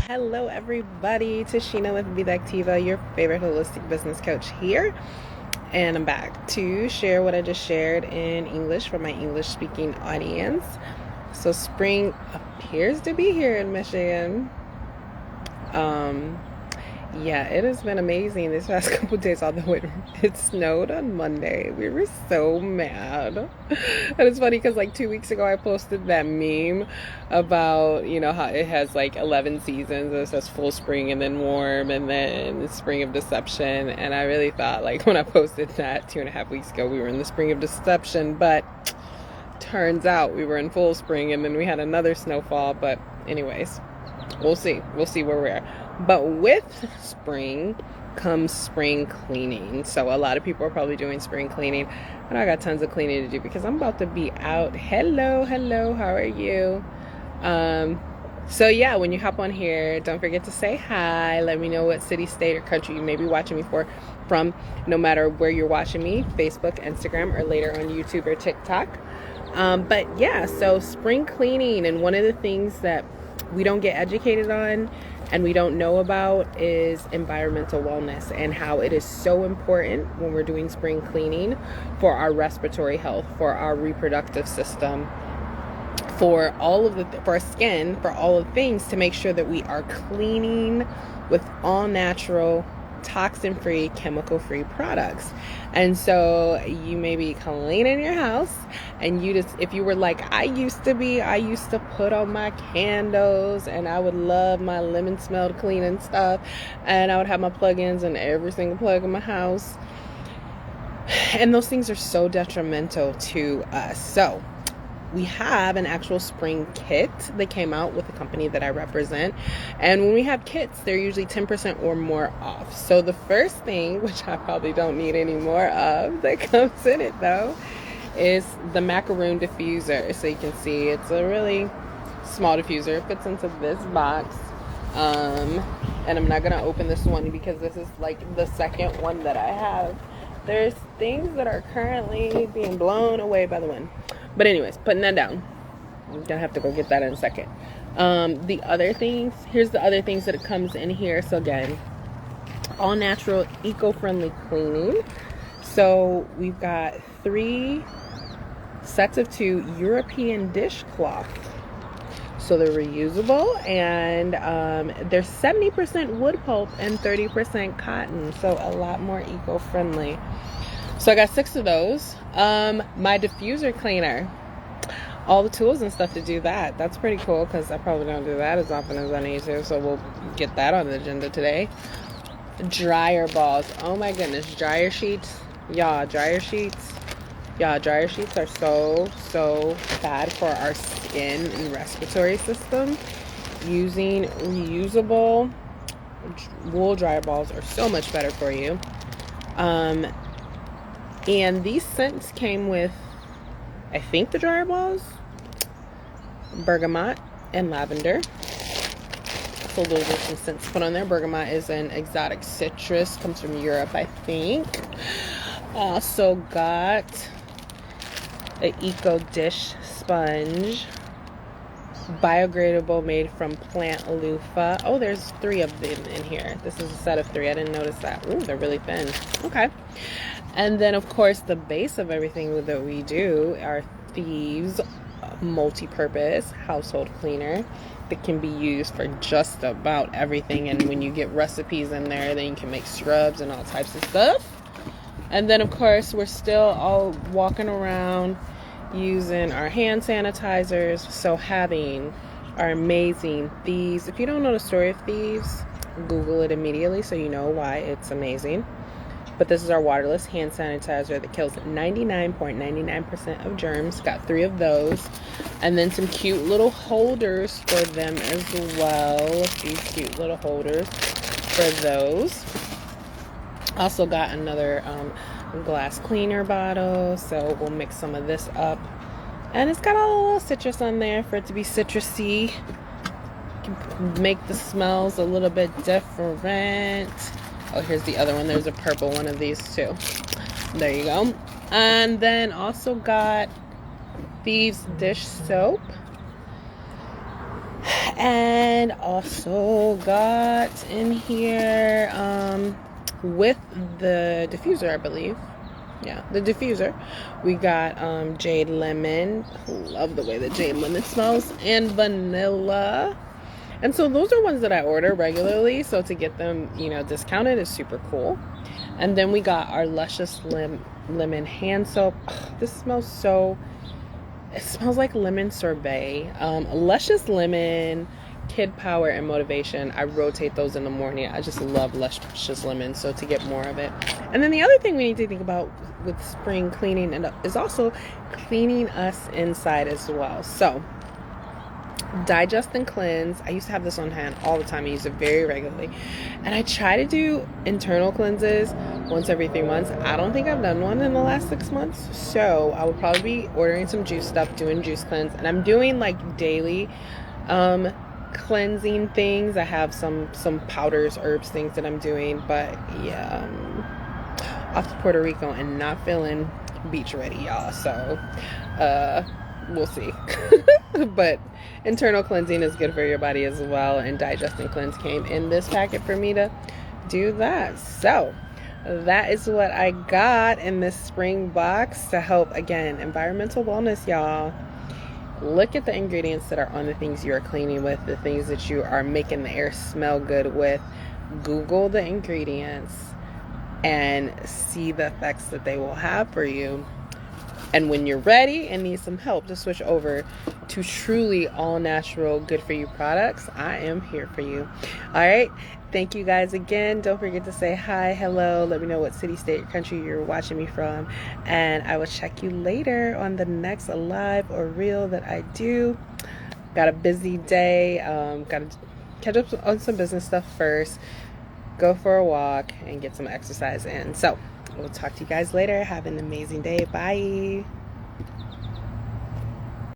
Hello everybody, Tashina with Vida Activa, your favorite holistic business coach here. And I'm back to share what I just shared in English for my English speaking audience. So spring appears to be here in Michigan. Yeah, it has been amazing this past couple days, although it snowed on Monday. We were so mad. And it's funny because like 2 weeks ago I posted that meme about, how it has like 11 seasons. It says full spring and then warm and then spring of deception. And I really thought like when I posted that 2.5 weeks ago, we were in the spring of deception. But turns out we were in full spring and then we had another snowfall. But anyways, we'll see where we're at. But with spring comes spring cleaning. So a lot of people are probably doing spring cleaning, and I got tons of cleaning to do because I'm about to be out. Hello, how are you? So yeah, when you hop on here, don't forget to say hi. Let me know what city, state, or country you may be watching me from, no matter where you're watching me, Facebook, Instagram, or later on YouTube or TikTok. But yeah, so spring cleaning, and one of the things that we don't get educated on and we don't know about is environmental wellness, and how it is so important when we're doing spring cleaning for our respiratory health, for our reproductive system, for our skin, for all of the things, to make sure that we are cleaning with all natural, toxin-free, chemical-free products. And so you may be cleaning your house, and if you were like I used to put on my candles, and I would love my lemon smelled cleaning stuff, and I would have my plugins in every single plug in my house, and those things are so detrimental to us. So we have an actual spring kit that came out with the company that I represent. And when we have kits, they're usually 10% or more off. So the first thing, which I probably don't need any more of, that comes in it though, is the macaroon diffuser. So you can see it's a really small diffuser. It fits into this box. And I'm not going to open this one because this is like the second one that I have. There's things that are currently being blown away by the wind. But anyways, putting that down. I'm gonna have to go get that in a second. Here's the other things that it comes in here. So again, all natural, eco-friendly cleaning. So we've got 3 sets of 2 European dishcloth. So they're reusable, and they're 70% wood pulp and 30% cotton. So a lot more eco-friendly. So I got 6 of those. My diffuser cleaner, all the tools and stuff to do that. That's pretty cool because I probably don't do that as often as I need to. So we'll get that on the agenda today. Dryer balls. Oh my goodness. Dryer sheets. Yeah, dryer sheets. Yeah, dryer sheets are so bad for our skin and respiratory system. Using reusable wool dryer balls are so much better for you. And these scents came with, I think, the dryer balls, bergamot and lavender. So those are some scents to put on there. Bergamot is an exotic citrus, comes from Europe, I think. Also got an eco dish sponge, biodegradable, made from plant loofah. Oh, there's 3 of them in here. This is a set of 3. I didn't notice that. Ooh, they're really thin. Okay. And then, of course, the base of everything that we do are Thieves multi-purpose household cleaner that can be used for just about everything. And when you get recipes in there, then you can make scrubs and all types of stuff. And then, of course, we're still all walking around using our hand sanitizers. So having our amazing Thieves. If you don't know the story of Thieves, Google it immediately so you know why it's amazing. But this is our waterless hand sanitizer that kills 99.99% of germs. Got 3 of those. And then some cute little holders for them as well. These cute little holders for those. Also got another glass cleaner bottle. So we'll mix some of this up. And it's got a little citrus on there for it to be citrusy. Can make the smells a little bit different. Oh, here's the other one. There's a purple one of these too. There you go. And then also got Thieves dish soap. And also got in here with the diffuser, I believe. Yeah, the diffuser. We got jade lemon. Love the way the jade lemon smells. And vanilla. And so those are ones that I order regularly. So to get them, discounted is super cool. And then we got our Luscious Lemon hand soap. Ugh, this smells so... It smells like lemon sorbet. Luscious Lemon, Kid Power, and Motivation. I rotate those in the morning. I just love Luscious Lemon, so to get more of it. And then the other thing we need to think about with spring cleaning is also cleaning us inside as well. So, Digest and Cleanse. I used to have this on hand all the time. I use it very regularly. And I try to do internal cleanses once every 3 months. I don't think I've done one in the last 6 months. So I will probably be ordering some juice stuff, doing juice cleanse. And I'm doing like daily cleansing things. I have some powders, herbs, things that I'm doing. But yeah, off to Puerto Rico and not feeling beach ready, y'all. So we'll see. But internal cleansing is good for your body as well, and Digest and Cleanse came in this packet for me to do that. So that is what I got in this spring box to help, again, environmental wellness, y'all. Look at the ingredients that are on the things you are cleaning with, the things that you are making the air smell good with. Google the ingredients and see the effects that they will have for you. And when you're ready and need some help to switch over to truly all natural, good for you products, I am here for you. All right. Thank you guys again. Don't forget to say hi, hello. Let me know what city, state, or country you're watching me from. And I will check you later on the next live or reel that I do. Got a busy day. Got to catch up on some business stuff first. Go for a walk and get some exercise in. So we'll talk to you guys later. Have an amazing day. Bye.